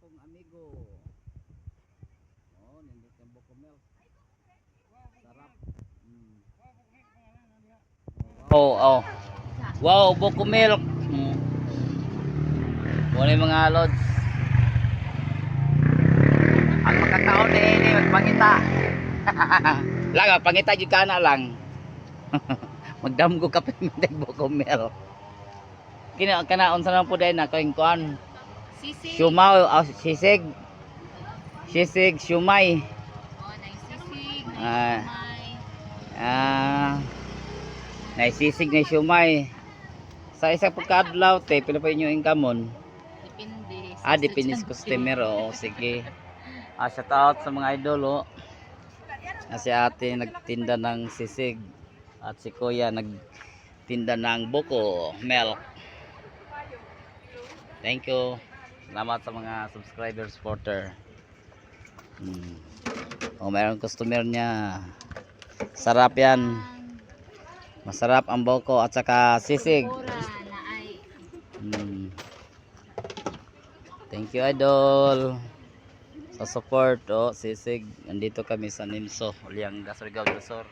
akong amigo. Oh, nindot yung buko milk. Sarap. Oh, oh. Wow, buko milk. Wala yung mga lods. Ang magkataon na ini magpangita. Lang, pangita jud kana lang. Magdamgo ka pa yung buko milk. Kinaon sa nang po din na kaing kuan. Sisig. Shumaw, sisig. Sisig, shumay. Oh, naisisig, Ah. naisumay. Naisisig na shumay. Sa isang pagkadlaw te, pila pa inyo income? Depende. Depende sa customer. Oo, sige. Shout out sa mga idol, oh. Si ate nagtinda ng sisig at si kuya nagtinda ng buko milk. Thank you. Salamat sa mga subscriber supporter. Mayroong customer niya. Sarap yan. Masarap ang buko at saka sisig. Thank you idol sa support. Sisig. Nandito kami sa Nimso, Ulianga, Surigao del Sur.